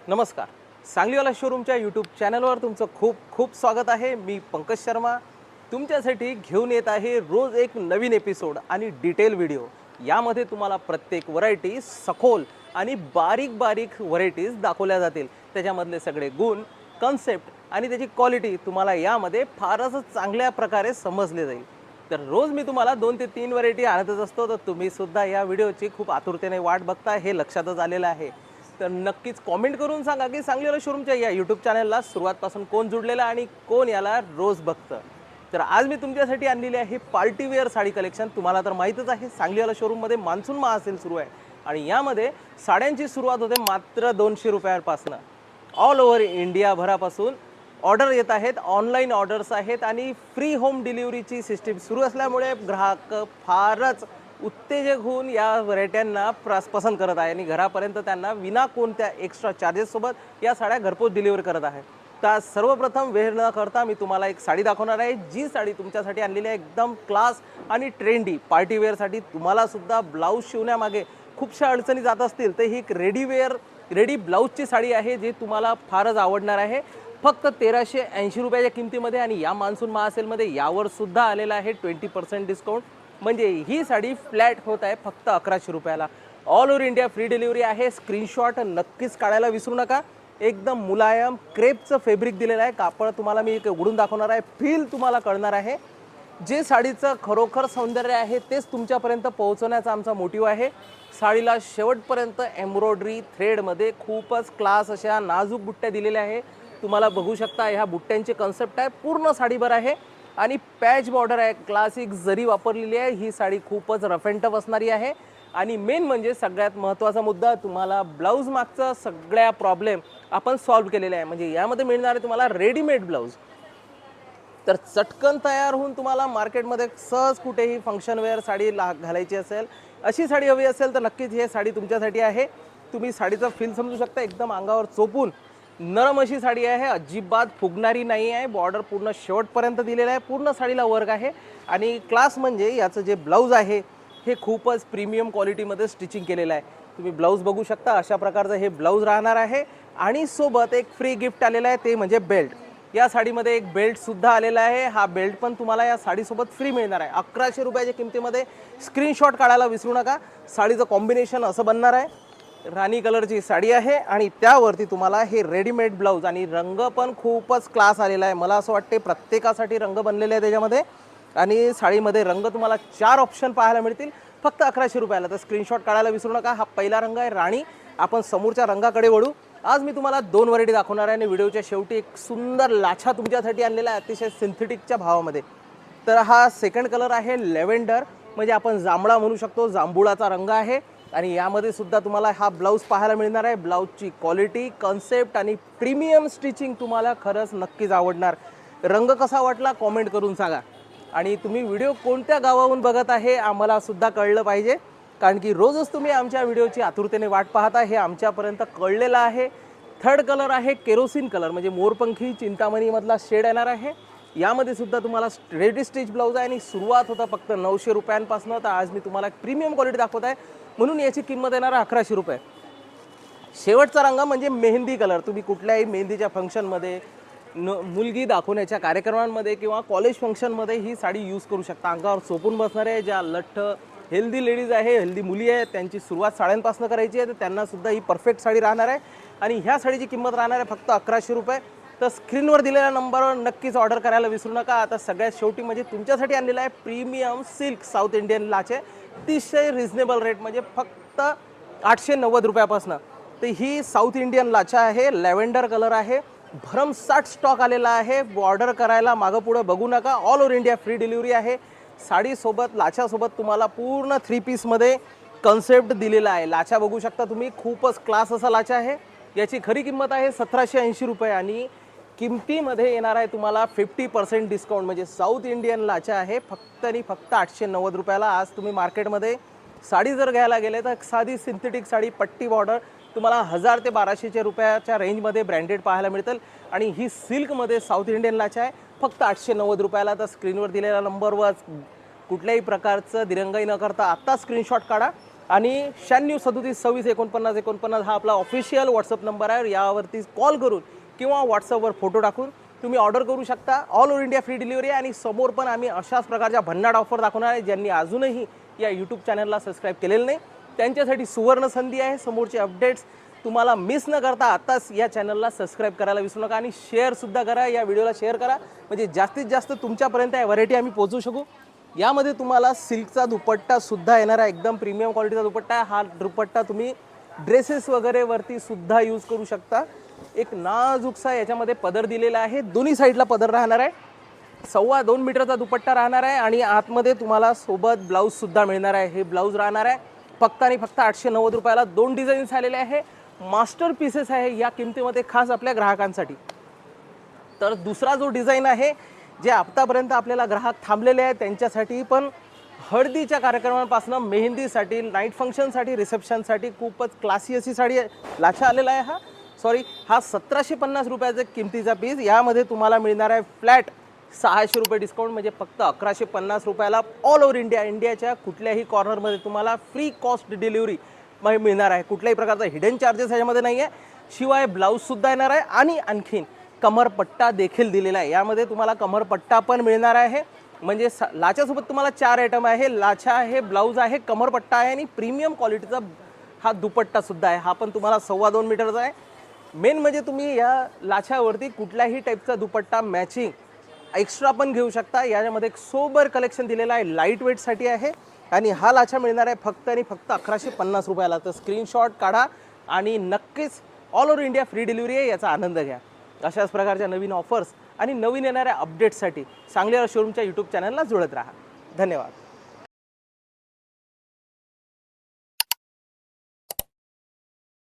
नमस्कार. सांगलीवाला शोरूमच्या यूट्यूब चॅनलवर तुमचं खूप खूप स्वागत आहे. मी पंकज शर्मा तुमच्यासाठी घेऊन येत आहे रोज एक नवीन एपिसोड आणि डिटेल व्हिडिओ. यामध्ये तुम्हाला प्रत्येक व्हरायटी सखोल आणि बारीक बारीक व्हरायटीज दाखवल्या जातील. त्याच्यामधले सगळे गुण, कन्सेप्ट आणि त्याची क्वालिटी तुम्हाला यामध्ये फारच चांगल्या प्रकारे समजले जाईल. तर रोज मी तुम्हाला 2 ते 3 व्हरायटी आणतच असतो. तर तुम्ही सुद्धा या व्हिडिओची खूप आतुरतेने वाट बघता हे लक्षातच आलेलं आहे. तर नक्कीच कॉमेंट करून सांगा की सांगलीवाला शोरूमच्या या यूट्यूब चॅनलला सुरुवातपासून कोण जुडलेलं आणि कोण याला रोज बघतं. तर आज मी तुमच्यासाठी आणलेली आहे पार्टीवेअर साडी कलेक्शन. तुम्हाला तर माहीतच आहे सांगलीवाला शोरूममध्ये मान्सून महासेल सुरू आहे आणि यामध्ये साड्यांची सुरुवात होते मात्र 200 रुपयांपासून. ऑल ओव्हर इंडियाभरापासून ऑर्डर येत आहेत, ऑनलाईन ऑर्डर्स आहेत आणि फ्री होम डिलिव्हरीची सिस्टीम सुरू असल्यामुळे ग्राहक फारच उत्तेजक होऊन या व्हरायट्यांना पसंत करत आहे आणि घरापर्यंत त्यांना विना कोणत्या एक्स्ट्रा चार्जेससोबत या साड्या घरपोच डिलिव्हर करत आहे. तर सर्वप्रथम वेळ न करता मी तुम्हाला एक साडी दाखवणार आहे. जी साडी तुमच्यासाठी आणलेली आहे एकदम क्लास आणि ट्रेंडी पार्टीवेअरसाठी. तुम्हाला सुद्धा ब्लाऊज शिवण्यामागे खूपशा अडचणी जात असतील तर ही एक रेडी ब्लाऊजची साडी आहे जी तुम्हाला फारच आवडणार आहे. फक्त 1380 रुपयाच्या किमतीमध्ये आणि या मान्सून महासेलमध्ये यावर सुद्धा आलेला आहे 20% डिस्काउंट. म्हणजे ही साडी फ्लॅट होत आहे फक्त 1100 रुपयाला. All over India free delivery आहे. स्क्रीनशॉट नक्कीच काढायला विसरू नका. एकदम मुलायम क्रेपचं फॅब्रिक दिलेलं आहे. कापड तुम्हाला मी एक उघडून दाखवणार आहे. फील तुम्हाला कळणार आहे. जे साडीचं खरोखर सौंदर्य आहे तेच तुमच्यापर्यंत पोहोचवण्याचा आमचा मोटिव्ह आहे. साडीला शेवटपर्यंत एम्ब्रॉयडरी थ्रेडमध्ये खूपच क्लास अशा नाजूक बुट्ट्या दिलेल्या आहे. तुम्हाला बघू शकता ह्या बुट्ट्यांचे कन्सेप्ट आहे पूर्ण साडीभर आहे आणि पॅच बॉर्डर आहे. क्लासिक जरी वापरलेली आहे. ही साडी खूपच रफ अँड टफ असणारी आहे आणि मेन म्हणजे सगळ्यात महत्त्वाचा मुद्दा तुम्हाला ब्लाऊज मागचा सगळ्या प्रॉब्लेम आपण सॉल्व्ह केलेला आहे. म्हणजे यामध्ये मिळणार आहे तुम्हाला रेडीमेड ब्लाऊज. तर चटकन तयार होऊन तुम्हाला मार्केटमध्ये सहज कुठेही फंक्शन वेअर साडी घालायची असेल, अशी साडी हवी असेल तर नक्कीच ही साडी तुमच्यासाठी आहे. तुम्ही साडीचा फील समजू शकता. एकदम अंगावर चोपून नरम अशी साडी आहे. अजिबात फुगणारी नाही आहे. बॉर्डर पूर्ण शेवटपर्यंत दिलेला आहे. पूर्ण साडीला वर्क आहे आणि क्लास म्हणजे याचं जे ब्लाऊज आहे हे खूपच प्रीमियम क्वालिटीमध्ये स्टिचिंग केलेलं आहे. तुम्ही ब्लाऊज बघू शकता. अशा प्रकारचं हे ब्लाऊज राहणार आहे आणि सोबत एक फ्री गिफ्ट आलेलं आहे ते म्हणजे बेल्ट. या साडीमध्ये एक बेल्टसुद्धा आलेला आहे. हा बेल्ट पण तुम्हाला या साडीसोबत फ्री मिळणार आहे 1100 रुपयाच्या किमतीमध्ये. स्क्रीनशॉट काढायला विसरू नका. साडीचं कॉम्बिनेशन असं बनणार आहे. राणी कलरची साडी आहे आणि त्यावरती तुम्हाला हे रेडीमेड ब्लाऊज आणि रंग पण खूपच क्लास आलेला आहे. मला असं वाटते प्रत्येकासाठी रंग बनलेले आहे त्याच्यामध्ये आणि साडीमध्ये रंग तुम्हाला 4 ऑप्शन पाहायला मिळतील फक्त 1100 रुपयाला. तर स्क्रीनशॉट काढायला विसरू नका. हा पहिला रंग आहे राणी. आपण समोरच्या रंगाकडे वळू. आज मी तुम्हाला 2 व्हरायटी दाखवणार आहे आणि व्हिडिओच्या शेवटी एक सुंदर लाछा तुमच्यासाठी आणलेला आहे अतिशय सिंथेटिकच्या भावामध्ये. तर हा सेकंड कलर आहे लेव्हेंडर, म्हणजे आपण जांभळा म्हणू शकतो. जांभुळाचा रंग आहे आणि यामध्ये सुद्धा तुम्हाला हा ब्लाऊज पाहायला मिळणार आहे. ब्लाऊजची क्वालिटी, कन्सेप्ट आणि प्रीमियम स्टिचिंग तुम्हाला खरंच नक्कीच आवडणार. रंग कसा वाटला कॉमेंट करून सांगा. आणि तुम्ही व्हिडिओ कोणत्या गावाहून बघत आहे आम्हाला सुद्धा कळलं पाहिजे, कारण की रोजच तुम्ही आमच्या व्हिडिओची आतुरतेने वाट पाहता हे आमच्यापर्यंत कळलेलं आहे. थर्ड कलर आहे केरोसिन कलर, म्हणजे मोरपंखी चिंतामणीमधला शेड येणार आहे. यामध्ये सुद्धा तुम्हाला रेडी स्टिच ब्लाऊज आहे आणि सुरुवात होता फक्त 900 रुपयांपासून. तर आज मी तुम्हाला प्रीमियम क्वालिटी दाखवत आहे म्हणून याची किंमत येणार 1100 रुपये. शेवटचा रंग म्हणजे मेहंदी कलर. तुम्ही कुठल्याही मेहंदीच्या फंक्शनमध्ये, मुलगी दाखवण्याच्या कार्यक्रमांमध्ये किंवा कॉलेज फंक्शनमध्ये ही साडी यूज करू शकता. अंगावर चोपून बसणार आहे. ज्या लठ्ठ हेल्दी लेडीज आहे, हेल्दी मुली आहे, त्यांची सुरुवात साड्यांपासून करायची आहे तर त्यांनासुद्धा ही परफेक्ट साडी राहणार आहे. आणि ह्या साडीची किंमत राहणार आहे फक्त 1100 रुपये. तर स्क्रीनवर दिलेल्या नंबरवर नक्कीच ऑर्डर करायला विसरू नका. आता सगळ्यात शेवटी म्हणजे तुमच्यासाठी आणलेला आहे प्रीमियम सिल्क साऊथ इंडियन लाचे. अतिशय रिझनेबल रेट, म्हणजे फक्त 890 रुपयापासून. तर ही साऊथ इंडियन लाचा आहे. लॅव्हेंडर कलर आहे. भरमसाठ स्टॉक आलेला आहे. ऑर्डर करायला मागं पुढं बघू नका. All over India free delivery आहे. साडीसोबत लाच्यासोबत तुम्हाला पूर्ण 3 पीसमध्ये कन्सेप्ट दिलेला आहे. लाचा बघू शकता तुम्ही. खूपच क्लास असा लाचा आहे. याची खरी किंमत आहे 1780 रुपये आणि किमतीमध्ये येणार आहे तुम्हाला 50% डिस्काउंट. म्हणजे साऊथ इंडियन लाचा आहे फक्त आणि फक्त 890 रुपयाला. आज तुम्ही मार्केटमध्ये साडी जर घ्यायला गेले तर साधी सिंथेटिक साडी पट्टी बॉर्डर तुम्हाला 1000 ते 1200 रुपयाच्या रेंजमध्ये ब्रँडेड पाहायला मिळतील आणि ही सिल्कमध्ये साऊथ इंडियन लाचा आहे फक्त 890 रुपयाला. तर स्क्रीनवर दिलेल्या नंबरवर कुठल्याही प्रकारचं दिरंगाई न करता आत्ता स्क्रीनशॉट काढा आणि 9637264949 हा आपला ऑफिशियल व्हॉट्सअप नंबर आहे. यावरती कॉल करून किंवा व्हॉट्सअपवर फोटो टाकून तुम्ही ऑर्डर करू शकता. All over India free delivery. आणि समोर पण आम्ही अशाच प्रकारच्या भन्नाट ऑफर दाखवणार आहे. ज्यांनी अजूनही या यूट्यूब चॅनलला सबस्क्राईब केलेलं नाही त्यांच्यासाठी सुवर्ण संधी आहे. समोरचे अपडेट्स तुम्हाला मिस न करता आताच या चॅनलला सबस्क्राईब करायला विसरू नका आणि शेअरसुद्धा करा. या व्हिडिओला शेअर करा म्हणजे जास्तीत जास्त तुमच्यापर्यंत या व्हरायटी आम्ही पोहोचू शकू. यामध्ये तुम्हाला सिल्कचा दुपट्टा सुद्धा येणार आहे. एकदम प्रीमियम क्वालिटीचा दुपट्टा आहे. हा दुपट्टा तुम्ही ड्रेसेस वगैरे वरती सुद्धा यूज करू शकता. एक नाजूकसा याच्यामध्ये पदर दिलेला आहे. दोन्ही साईडला पदर राहणार आहे. 2.25 मीटरचा दुपट्टा राहणार आहे आणि आतमध्ये तुम्हाला सोबत ब्लाऊजसुद्धा मिळणार आहे. हे ब्लाऊज राहणार आहे फक्त आणि फक्त 890 रुपयाला. 2 डिझाईन्स आलेले आहे. मास्टर पीसेस आहे या किमतीमध्ये खास आपल्या ग्राहकांसाठी. तर दुसरा जो डिझाईन आहे जे आतापर्यंत आपल्याला ग्राहक थांबलेले आहेत त्यांच्यासाठी पण हळदीच्या कार्यक्रमांपासून मेहंदीसाठी, नाईट फंक्शनसाठी, रिसेप्शनसाठी खूपच क्लासी अशी साडी लाछा आलेला आहे. हा 1750 रुपयाचा किमतीचा पीस. यामध्ये तुम्हाला मिळणार आहे फ्लॅट 600 रुपये डिस्काउंट म्हणजे फक्त 1150 रुपयाला. ऑल ओव्हर इंडियाच्या कुठल्याही कॉर्नरमध्ये तुम्हाला फ्री कॉस्ट डिलिव्हरी मिळणार आहे. कुठल्याही प्रकारचा हिडन चार्जेस ह्याच्यामध्ये नाही आहे. शिवाय ब्लाऊजसुद्धा येणार आहे आणि आणखीन कमरपट्टा देखील दिलेला आहे. यामध्ये तुम्हाला कमरपट्टा पण मिळणार आहे. म्हणजे लाच्यासोबत तुम्हाला 4 आयटम आहे. लाछा आहे, ब्लाऊज आहे, कमरपट्टा आहे आणि प्रीमियम क्वालिटीचा हा दुपट्टासुद्धा आहे. हा पण तुम्हाला 2.25 मीटरचा आहे. मेन म्हणजे तुम्ही या लाछावरती कुठल्याही टाईपचा दुपट्टा मॅचिंग एक्स्ट्रा पण घेऊ शकता. याच्यामध्ये एक सोबर कलेक्शन दिलेलं आहे. लाईट वेटसाठी आहे आणि हा लाछा मिळणार आहे फक्त आणि फक्त 1150 रुपयाला. तर स्क्रीनशॉट काढा आणि नक्कीच all over India free delivery आहे याचा आनंद घ्या. अशाच प्रकारच्या नवीन ऑफर्स आणि नवीन येणाऱ्या अपडेट्ससाठी सांगलीवाला शोरूमच्या यूट्यूब चॅनलला जुळत राहा. धन्यवाद.